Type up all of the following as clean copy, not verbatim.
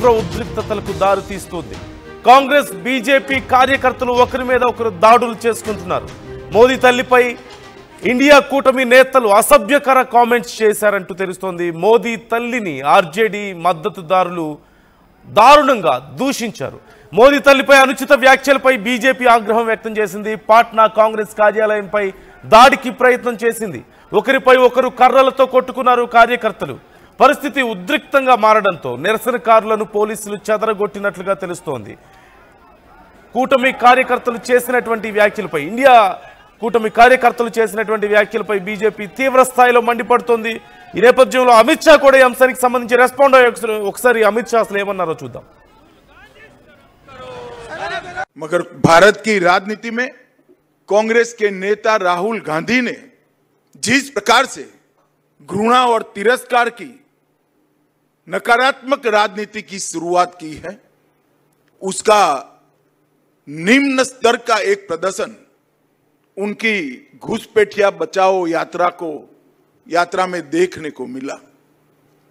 తీవ్ర ఉద్రిక్తతలకు దారితీస్తుంది. కాంగ్రెస్ బీజేపీ కార్యకర్తలు ఒకరి మీద ఒకరు దాడులు చేసుకుంటున్నారు. మోదీ తల్లిపై ఇండియా కూటమి నేతలు అసభ్యకర కామెంట్స్ చేశారంటూ తెలుస్తోంది. మోదీ తల్లిని ఆర్జేడీ మద్దతుదారులు దారుణంగా దూషించారు. మోదీ తల్లిపై అనుచిత వ్యాఖ్యలపై బీజేపీ ఆగ్రహం వ్యక్తం చేసింది. పాట్నా కాంగ్రెస్ కార్యాలయంపై దాడికి ప్రయత్నం చేసింది. ఒకరిపై ఒకరు కర్రలతో కొట్టుకున్నారు కార్యకర్తలు. పరిస్థితి ఉద్రిక్తంగా మారడంతో నిరసనకారులను పోలీసులు చెదరగొట్టినట్లుగా తెలుస్తోంది. కూటమి కార్యకర్తలు చేసినటువంటి వ్యాఖ్యలపై ఇండియా కూటమి కార్యకర్తలు చేసినటువంటి వ్యాఖ్యలపై బీజేపీ తీవ్ర స్థాయిలో మండిపడుతోంది. ఈ నేపథ్యంలో అమిత్ షా కూడా ఈ అంశానికి సంబంధించి రెస్పాండ్ అయ్యే ఒకసారి అమిత్ షా అసలు ఏమన్నారో చూద్దాం. मगर भारत की राजनीति में कांग्रेस के नेता राहुल गांधी ने जिस प्रकार से घृणा और तिरस्कार की नकारात्मक राजनीति की शुरुआत की है, उसका निम्न स्तर का एक प्रदर्शन उनकी घुसपैठिया बचाओ यात्रा में देखने को मिला।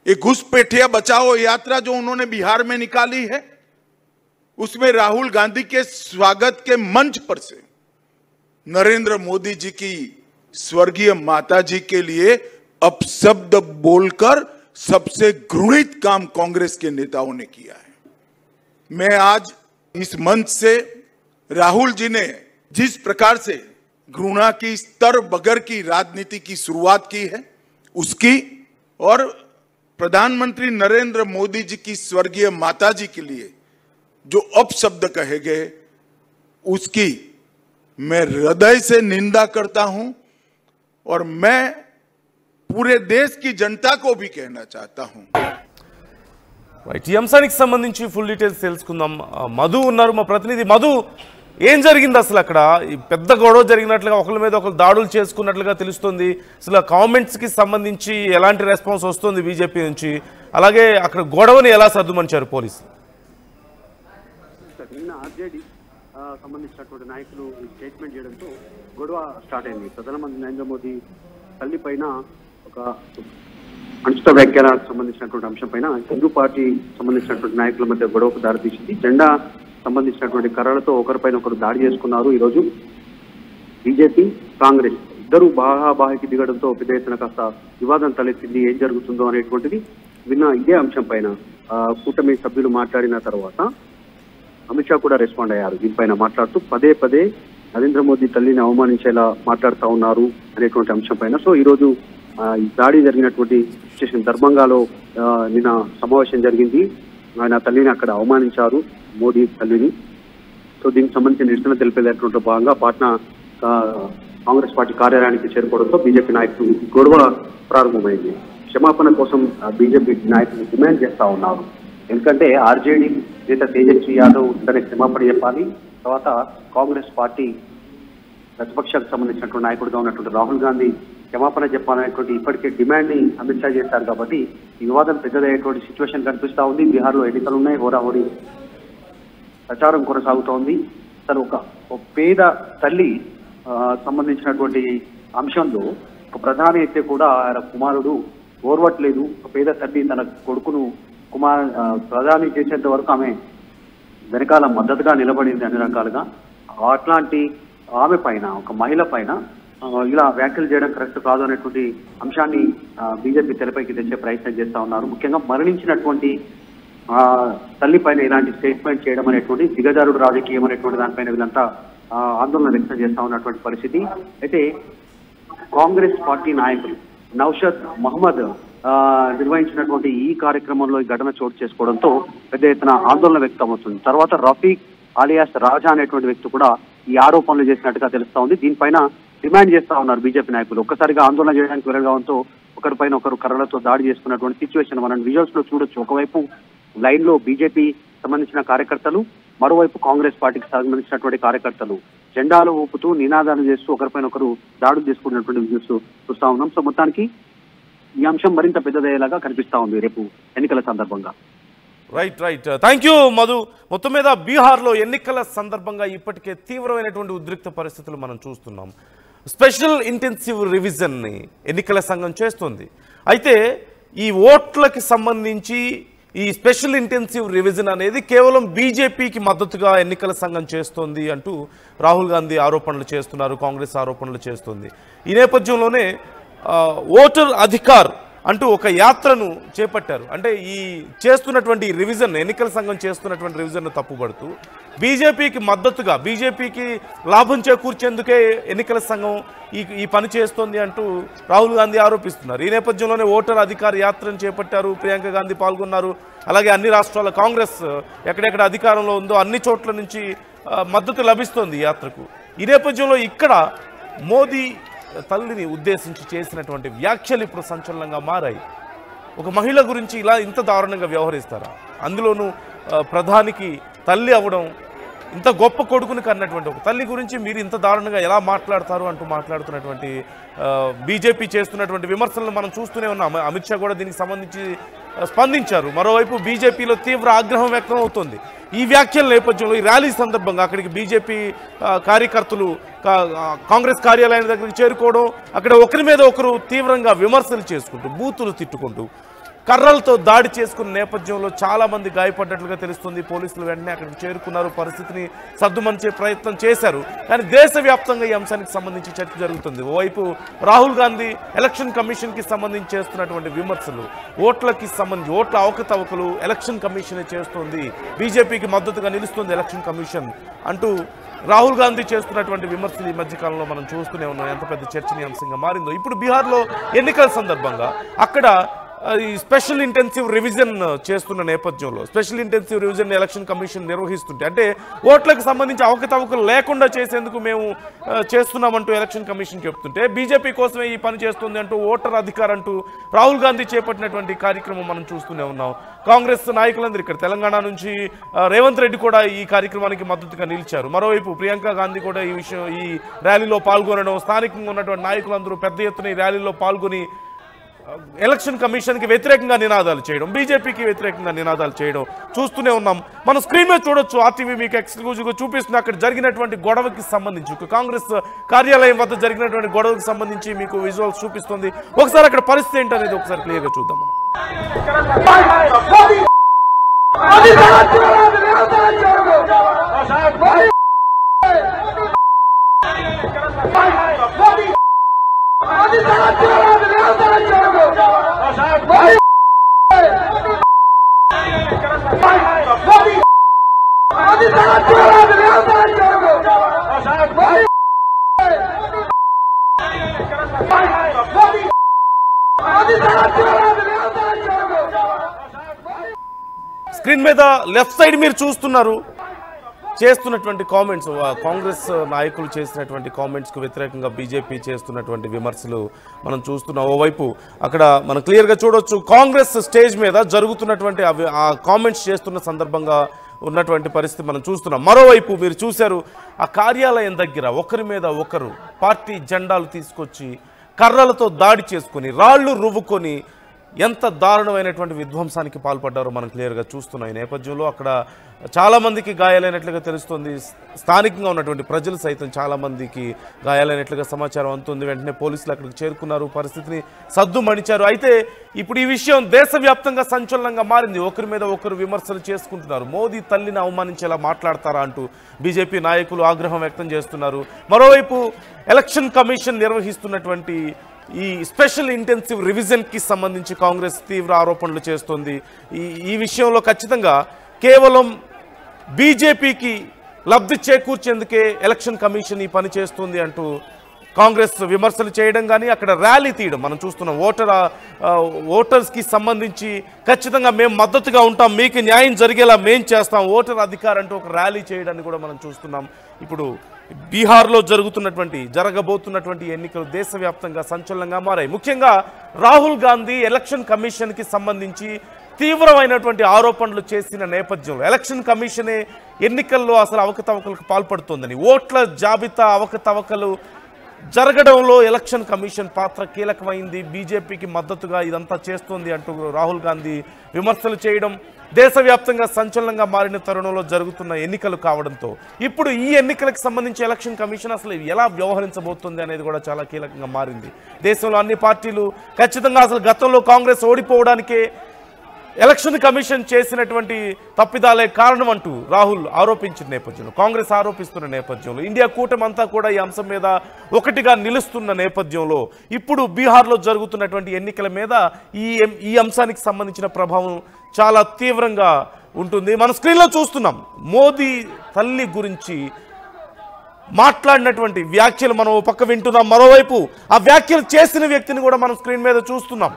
ये घुसपैठिया बचाओ यात्रा जो उन्होंने बिहार में निकाली है, उसमें राहुल गांधी के स्वागत के मंच पर से नरेंद्र मोदी जी की स्वर्गीय माता जी के लिए अपशब्द बोलकर सबसे घृणित काम कांग्रेस के नेताओं ने किया है। मैं आज इस मंच से राहुल जी ने जिस प्रकार से घृणा की स्तर बगर की राजनीति की शुरुआत की है, उसकी और प्रधानमंत्री नरेंद्र मोदी जी की स्वर्गीय माता जी के लिए जो अपशब्द कहे गए, उसकी मैं हृदय से निंदा करता हूं और मैं पूरे देश की जनता को भी कहना चाहता हूं। రైట్, ఈ అంశానికి సంబంధించి ఫుల్ డీటెయిల్స్ తెలుసుకుందాం. మధు ఉన్నారు, మా ప్రతినిధి. మధు, ఏం జరిగింది అసలు? అక్కడ పెద్ద గొడవ జరిగినట్లుగా ఒకరి మీద ఒకరు దాడులు చేసుకున్నట్లుగా తెలుస్తుంది. అసలు కామెంట్స్కి సంబంధించి ఎలాంటి రెస్పాన్స్ వస్తుంది బీజేపీ నుంచి? అలాగే అక్కడ గొడవని ఎలా సర్దుమనిచారు పోలీసులు? నిన్న ఆర్జేడీ సంబంధించినటువంటి నాయకులు స్టేట్మెంట్ చేయడంతో గొడవ స్టార్ట్ అయింది. ప్రధానమంత్రి నరేంద్ర మోదీ తల్లి పైన ఒక అనుచిత వ్యాఖ్యలకు సంబంధించినటువంటి అంశం పైన హిందూ పార్టీ సంబంధించినటువంటి నాయకుల మధ్య గొడవకు దారితీసింది. జెండా సంబంధించినటువంటి కర్రలతో ఒకరిపైన ఒకరు దాడి చేసుకున్నారు. ఈరోజు బీజేపీ కాంగ్రెస్ ఇద్దరు బాహాబాహికి దిగడంతో పెద్ద ఎత్తున కాస్త వివాదం తలెత్తింది. ఏం జరుగుతుందో అనేటువంటిది విన్న ఇదే అంశం పైన కూటమి సభ్యులు మాట్లాడిన తర్వాత అమిత్ షా కూడా రెస్పాండ్ అయ్యారు. దీనిపైన మాట్లాడుతూ పదే పదే నరేంద్ర మోదీ తల్లిని అవమానించేలా మాట్లాడుతూ ఉన్నారు అనేటువంటి అంశం పైన. సో ఈరోజు ఈ దాడి జరిగినటువంటి సిచ్యువేషన్ దర్భంగాలో నిన్న సమావేశం జరిగింది. ఆయన తల్లిని అక్కడ అవమానించారు, మోదీ తల్లిని. సో దీనికి సంబంధించిన నిరసన తెలిపేటటువంటి భాగంగా పాట్నా కాంగ్రెస్ పార్టీ కార్యాలయానికి చేరుకోవడంతో బీజేపీ నాయకులు గొడవ ప్రారంభమైంది. క్షమాపణ కోసం బీజేపీ నాయకులు డిమాండ్ చేస్తా ఉన్నారు. ఎందుకంటే ఆర్జేడీ నేత తేజస్వి యాదవ్ తన క్షమాపణ చెప్పాలి. తర్వాత కాంగ్రెస్ పార్టీ ప్రతిపక్షాలకు సంబంధించినటువంటి నాయకుడిగా ఉన్నటువంటి రాహుల్ గాంధీ క్షమాపణ చెప్పాలనేటువంటి ఇప్పటికే డిమాండ్ ని అమిత్ షా చేశారు. కాబట్టి ఈ వివాదం పెద్దదయ్యేటువంటి సిచ్యువేషన్ కనిపిస్తా ఉంది. బీహార్లో ఎన్నికలు ఉన్నాయి, హోరాహోరీ ప్రచారం కొనసాగుతోంది. అసలు ఒక పేద తల్లి సంబంధించినటువంటి అంశంలో ఒక ప్రధాని అయితే కూడా ఆయన కుమారుడు ఓర్వట్లేదు. ఒక పేద తల్లి తన కొడుకును ప్రధాని చేసేంత వరకు ఆమె వెనకాల మద్దతుగా నిలబడింది అన్ని రకాలుగా. అట్లాంటి ఆమె పైన, ఒక మహిళ పైన ఇలా వ్యాఖ్యలు చేయడం కరెక్ట్ కాదు అనేటువంటి అంశాన్ని బీజేపీ తెరపైకి తెచ్చే ప్రయత్నం చేస్తా ఉన్నారు. ముఖ్యంగా మరణించినటువంటి తల్లి పైన ఇలాంటి స్టేట్మెంట్ చేయడం అనేటువంటి దిగజారుడు రాజకీయం అనేటువంటి దానిపైన వీళ్ళంతా ఆందోళన వ్యక్తం చేస్తా ఉన్నటువంటి పరిస్థితి. అయితే కాంగ్రెస్ పార్టీ నాయకులు నౌషద్ మహమ్మద్ నిర్వహించినటువంటి ఈ కార్యక్రమంలో ఈ ఘటన చోటు చేసుకోవడంతో పెద్ద ఎత్తున ఆందోళన వ్యక్తం అవుతుంది. తర్వాత రఫీక్ ఆలియాస్ రాజా అనేటువంటి వ్యక్తి కూడా ఈ ఆరోపణలు చేసినట్టుగా తెలుస్తా ఉంది. దీనిపైన డిమాండ్ చేస్తా ఉన్నారు బీజేపీ నాయకులు. ఒక్కసారిగా ఆందోళన చేయడానికి వెళ్ళడంతో ఒకరిపైన ఒకరు కర్రలతో దాడి చేసుకున్నటువంటి సిచ్యువేషన్ మనం విజువల్స్ లో చూడొచ్చు. ఒకవైపు లైన్ లో బీజేపీ సంబంధించిన కార్యకర్తలు, మరోవైపు కాంగ్రెస్ పార్టీకి సంబంధించినటువంటి కార్యకర్తలు జెండాలు ఊపుతూ నినాదాలు చేస్తూ ఒకరిపైన ఒకరు దాడులు చేసుకున్నటువంటి విజువల్స్ చూస్తా ఉన్నాం. సో మొత్తానికి ఈ అంశం మరింత పెద్దదయ్యేలాగా కనిపిస్తా ఉంది రేపు ఎన్నికల సందర్భంగా. Right right thank you Madhu. మొత్తం మీద బీహార్లో ఎన్నికల సందర్భంగా ఇప్పటికే తీవ్రమైనటువంటి ఉద్రిక్త పరిస్థితులు మనం చూస్తున్నాం. స్పెషల్ ఇంటెన్సివ్ రివిజన్ని ఎన్నికల సంఘం చేస్తుంది. అయితే ఈ ఓట్లకి సంబంధించి ఈ స్పెషల్ ఇంటెన్సివ్ రివిజన్ అనేది కేవలం బీజేపీకి మద్దతుగా ఎన్నికల సంఘం చేస్తోంది అంటూ రాహుల్ గాంధీ ఆరోపణలు చేస్తున్నారు, కాంగ్రెస్ ఆరోపణలు చేస్తుంది. ఈ నేపథ్యంలోనే ఓటర్ అధికార్ అంటూ ఒక యాత్రను చేపట్టారు. అంటే ఈ చేస్తున్నటువంటి రివిజన్, ఎన్నికల సంఘం చేస్తున్నటువంటి రివిజన్ను తప్పుపడుతూ బీజేపీకి మద్దతుగా, బీజేపీకి లాభం చేకూర్చేందుకే ఎన్నికల సంఘం ఈ పని చేస్తోంది అంటూ రాహుల్ గాంధీ ఆరోపిస్తున్నారు. ఈ నేపథ్యంలోనే ఓటర్ అధికార యాత్రను చేపట్టారు. ప్రియాంక గాంధీ పాల్గొన్నారు. అలాగే అన్ని రాష్ట్రాల కాంగ్రెస్ ఎక్కడెక్కడ అధికారంలో ఉందో అన్ని చోట్ల నుంచి మద్దతు లభిస్తోంది ఈ యాత్రకు. ఈ నేపథ్యంలో ఇక్కడ మోదీ తల్లిని ఉద్దేశించి చేసినటువంటి వ్యాఖ్యలు ఇప్పుడు సంచలనంగా మారాయి. ఒక మహిళ గురించి ఇలా ఇంత దారుణంగా వ్యవహరిస్తారా? అందులోనూ ప్రధానికి తల్లి అవ్వడం, ఇంత గొప్ప కొడుకుని కన్నటువంటి ఒక తల్లి గురించి మీరు ఇంత దారుణంగా ఎలా మాట్లాడతారు అంటూ మాట్లాడుతున్నటువంటి బీజేపీ చేస్తున్నటువంటి విమర్శలను మనం చూస్తూనే ఉన్నాం. అమిత్ షా కూడా దీనికి సంబంధించి స్పందించారు. మరోవైపు బీజేపీలో తీవ్ర ఆగ్రహం వ్యక్తం అవుతోంది. ఈ వ్యాఖ్యల నేపథ్యంలో ఈ ర్యాలీ సందర్భంగా అక్కడికి బీజేపీ కార్యకర్తలు కాంగ్రెస్ కార్యాలయం దగ్గరికి చేరుకోవడం, అక్కడ ఒకరి మీద ఒకరు తీవ్రంగా విమర్శలు చేసుకుంటూ, బూతులు తిట్టుకుంటూ, కర్రలతో దాడి చేసుకున్న నేపథ్యంలో చాలామంది గాయపడ్డట్లుగా తెలుస్తుంది. పోలీసులు వెంటనే అక్కడికి చేరుకున్నారు, పరిస్థితిని సర్దుమనిచే ప్రయత్నం చేశారు. కానీ దేశవ్యాప్తంగా ఈ అంశానికి సంబంధించి చర్చ జరుగుతుంది. ఓవైపు రాహుల్ గాంధీ ఎలక్షన్ కమిషన్కి సంబంధించి చేస్తున్నటువంటి విమర్శలు, ఓట్లకి సంబంధించి ఓట్ల అవకతవకలు ఎలక్షన్ కమిషనే చేస్తోంది, బీజేపీకి మద్దతుగా నిలుస్తుంది ఎలక్షన్ కమిషన్ అంటూ రాహుల్ గాంధీ చేస్తున్నటువంటి విమర్శలు ఈ మధ్యకాలంలో మనం చూస్తూనే ఉన్నాం. ఎంత పెద్ద చర్చనీయాంశంగా మారిందో. ఇప్పుడు బీహార్లో ఎన్నికల సందర్భంగా అక్కడ ఈ స్పెషల్ ఇంటెన్సివ్ రివిజన్ చేస్తున్న నేపథ్యంలో, special intensive revision election commission నిర్వహిస్తుంటే, అంటే ఓట్లకు సంబంధించి అవకతవకలు లేకుండా చేసేందుకు మేము చేస్తున్నామంటూ ఎలక్షన్ కమిషన్ చెప్తుంటే, బీజేపీ కోసమే ఈ పని చేస్తుంది అంటూ ఓటర్ అధికార్ అంటూ రాహుల్ గాంధీ చేపట్టినటువంటి కార్యక్రమం మనం చూస్తూనే ఉన్నాం. కాంగ్రెస్ నాయకులందరూ ఇక్కడ తెలంగాణ నుంచి రేవంత్ రెడ్డి కూడా ఈ కార్యక్రమానికి మద్దతుగా నిలిచారు. మరోవైపు ప్రియాంక గాంధీ కూడా ఈ ర్యాలీలో పాల్గొనడం, స్థానికంగా ఉన్నటువంటి నాయకులందరూ పెద్ద ఎత్తున ఈ ర్యాలీలో పాల్గొని ఎలక్షన్ కమిషన్కి వ్యతిరేకంగా నినాదాలు చేయడం, బీజేపీకి వ్యతిరేకంగా నినాదాలు చేయడం చూస్తూనే ఉన్నాం. మనం స్క్రీన్ మీద చూడొచ్చు, ఆర్టీవీ మీకు ఎక్స్క్లూజివ్గా చూపిస్తున్న అక్కడ జరిగినటువంటి గొడవకి సంబంధించి, కాంగ్రెస్ కార్యాలయం వద్ద జరిగినటువంటి గొడవకి సంబంధించి మీకు విజువల్స్ చూపిస్తుంది. ఒకసారి అక్కడ పరిస్థితి ఏంటనేది ఒకసారి క్లియర్గా చూద్దాం మనం. స్క్రీన్ మీద లెఫ్ట్ సైడ్ మీరు చూస్తున్నారు చేస్తున్నటువంటి కామెంట్స్, కాంగ్రెస్ నాయకులు చేసినటువంటి కామెంట్స్కు వ్యతిరేకంగా బీజేపీ చేస్తున్నటువంటి విమర్శలు మనం చూస్తున్నాం. ఓవైపు అక్కడ మనం క్లియర్గా చూడొచ్చు, కాంగ్రెస్ స్టేజ్ మీద జరుగుతున్నటువంటి ఆ కామెంట్స్ చేస్తున్న సందర్భంగా ఉన్నటువంటి పరిస్థితి మనం చూస్తున్నాం. మరోవైపు మీరు చూశారు, ఆ కార్యాలయం దగ్గర ఒకరి మీద ఒకరు పార్టీ జెండాలు తీసుకొచ్చి కర్రలతో దాడి చేసుకొని, రాళ్లు రువ్వుకొని ఎంత దారుణమైనటువంటి విధ్వంసానికి పాల్పడ్డారో మనం క్లియర్గా చూస్తున్నాం. ఈ నేపథ్యంలో అక్కడ చాలామందికి గాయాలైనట్లుగా తెలుస్తుంది. స్థానికంగా ఉన్నటువంటి ప్రజలు సైతం చాలామందికి గాయాలైనట్లుగా సమాచారం అందుతుంది. వెంటనే పోలీసులు అక్కడికి చేరుకున్నారు, పరిస్థితిని సద్దుమణిచారు. అయితే ఇప్పుడు ఈ విషయం దేశవ్యాప్తంగా సంచలనంగా మారింది. ఒకరి మీద ఒకరు విమర్శలు చేసుకుంటున్నారు. మోదీ తల్లిని అవమానించేలా మాట్లాడతారా అంటూ బీజేపీ నాయకులు ఆగ్రహం వ్యక్తం చేస్తున్నారు. మరోవైపు ఎలక్షన్ కమిషన్ నిర్వహిస్తున్నటువంటి ఈ స్పెషల్ ఇంటెన్సివ్ రివిజన్కి సంబంధించి కాంగ్రెస్ తీవ్ర ఆరోపణలు చేస్తోంది. ఈ విషయంలో ఖచ్చితంగా కేవలం బీజేపీకి లబ్ధి చేకూర్చేందుకే ఎలక్షన్ కమిషన్ ఈ పని చేస్తుంది అంటూ కాంగ్రెస్ విమర్శలు చేయడం కానీ అక్కడ ర్యాలీ తీయడం మనం చూస్తున్నాం. ఓటర్స్కి సంబంధించి ఖచ్చితంగా మేము మద్దతుగా ఉంటాం, మీకు న్యాయం జరిగేలా మేం చేస్తాం, ఓటర్ అధికార్ అంటూ ఒక ర్యాలీ చేయడాన్ని కూడా మనం చూస్తున్నాం. ఇప్పుడు బీహార్లో జరగబోతున్నటువంటి ఎన్నికలు దేశవ్యాప్తంగా సంచలనంగా మారాయి. ముఖ్యంగా రాహుల్ గాంధీ ఎలక్షన్ కమిషన్కి సంబంధించి తీవ్రమైనటువంటి ఆరోపణలు చేసిన నేపథ్యంలో ఎలక్షన్ కమిషనే ఎన్నికల్లో అసలు అవకతవకలకు పాల్పడుతోందని, ఓట్ల జాబితా అవకతవకలు జరగడంలో ఎలక్షన్ కమిషన్ పాత్ర కీలకమైంది, బీజేపీకి మద్దతుగా ఇదంతా చేస్తోంది అంటూ రాహుల్ గాంధీ విమర్శలు చేయడం దేశవ్యాప్తంగా సంచలనంగా మారిన తరుణంలో జరుగుతున్న ఎన్నికలు కావడంతో ఇప్పుడు ఈ ఎన్నికలకు సంబంధించి ఎలక్షన్ కమిషన్ అసలు ఎలా వ్యవహరించబోతుంది అనేది కూడా చాలా కీలకంగా మారింది. దేశంలో అన్ని పార్టీలు ఖచ్చితంగా అసలు గతంలో కాంగ్రెస్ ఓడిపోవడానికే ఎలక్షన్ కమిషన్ చేసినటువంటి తప్పిదాలే కారణం అంటూ రాహుల్ ఆరోపించిన నేపథ్యంలో, కాంగ్రెస్ ఆరోపిస్తున్న నేపథ్యంలో, ఇండియా కూటమి అంతా కూడా ఈ అంశం మీద ఒకటిగా నిలుస్తున్న నేపథ్యంలో ఇప్పుడు బీహార్లో జరుగుతున్నటువంటి ఎన్నికల మీద ఈ అంశానికి సంబంధించిన ప్రభావం చాలా తీవ్రంగా ఉంటుంది. మన స్క్రీన్లో చూస్తున్నాం మోదీ తల్లి గురించి మాట్లాడినటువంటి వ్యాఖ్యలు మనం పక్క వింటున్నాం. మరోవైపు ఆ వ్యాఖ్యలు చేసిన వ్యక్తిని కూడా మనం స్క్రీన్ మీద చూస్తున్నాం.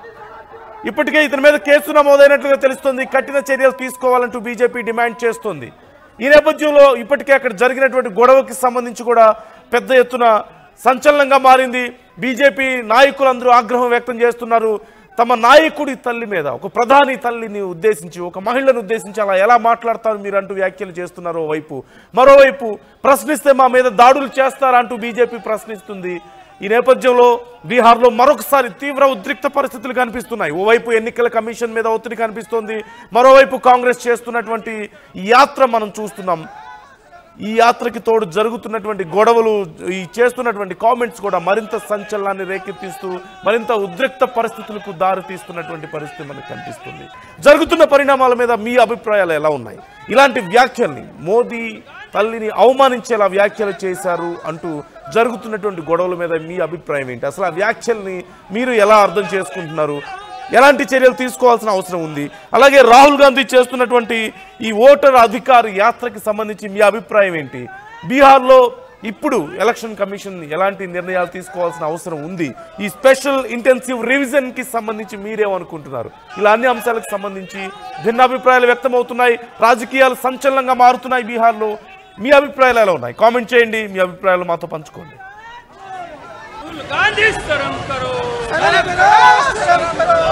ఇప్పటికే ఇతని మీద కేసు నమోదైనట్లుగా తెలుస్తుంది. కఠిన చర్యలు తీసుకోవాలంటూ బీజేపీ డిమాండ్ చేస్తోంది. ఈ నేపథ్యంలో ఇప్పటికే అక్కడ జరిగినటువంటి గొడవకి సంబంధించి కూడా పెద్ద ఎత్తున సంచలనంగా మారింది. బీజేపీ నాయకులందరూ ఆగ్రహం వ్యక్తం చేస్తున్నారు. తమ నాయకుడి తల్లి మీద, ఒక ప్రధాని తల్లిని ఉద్దేశించి, ఒక మహిళను ఉద్దేశించి అలా ఎలా మాట్లాడతారు మీరు అంటూ వ్యాఖ్యలు చేస్తున్నారు ఓవైపు. మరోవైపు ప్రశ్నిస్తే మా మీద దాడులు చేస్తారా అంటూ బీజేపీ ప్రశ్నిస్తుంది. ఈ నేపథ్యంలో బీహార్లో మరొకసారి తీవ్ర ఉద్రిక్త పరిస్థితులు కనిపిస్తున్నాయి. ఓవైపు ఎన్నికల కమిషన్ మీద ఒత్తిడి కనిపిస్తోంది, మరోవైపు కాంగ్రెస్ చేస్తున్నటువంటి యాత్ర మనం చూస్తున్నాం. ఈ యాత్రకి తోడు జరుగుతున్నటువంటి గొడవలు, ఈ చేస్తున్నటువంటి కామెంట్స్ కూడా మరింత సంచలనాన్ని రేకెత్తిస్తూ మరింత ఉద్రిక్త పరిస్థితులకు దారి తీస్తున్నటువంటి పరిస్థితి మనకు కనిపిస్తుంది. జరుగుతున్న పరిణామాల మీద మీ అభిప్రాయాలు ఎలా ఉన్నాయి? ఇలాంటి వ్యాఖ్యల్ని, మోదీ తల్లిని అవమానించేలా వ్యాఖ్యలు చేశారు అంటూ జరుగుతున్నటువంటి గొడవల మీద మీ అభిప్రాయం ఏంటి? అసలు ఆ వ్యాఖ్యల్ని మీరు ఎలా అర్థం చేసుకుంటున్నారు? ఎలాంటి చర్యలు తీసుకోవాల్సిన అవసరం ఉంది? అలాగే రాహుల్ గాంధీ చేస్తున్నటువంటి ఈ ఓటర్ అధికార యాత్రకి సంబంధించి మీ అభిప్రాయం ఏంటి? బీహార్లో ఇప్పుడు ఎలక్షన్ కమిషన్ ఎలాంటి నిర్ణయాలు తీసుకోవాల్సిన అవసరం ఉంది? ఈ స్పెషల్ ఇంటెన్సివ్ రివిజన్కి సంబంధించి మీరేమనుకుంటున్నారు? ఇలా అన్ని అంశాలకు సంబంధించి భిన్నాభిప్రాయాలు వ్యక్తమవుతున్నాయి. రాజకీయాలు సంచలనంగా మారుతున్నాయి బీహార్లో. మీ అభిప్రాయాలు ఎలా ఉన్నాయి? కామెంట్ చేయండి, మీ అభిప్రాయాలు మాతో పంచుకోండి. गांधी शर्म करो, शर्म करो।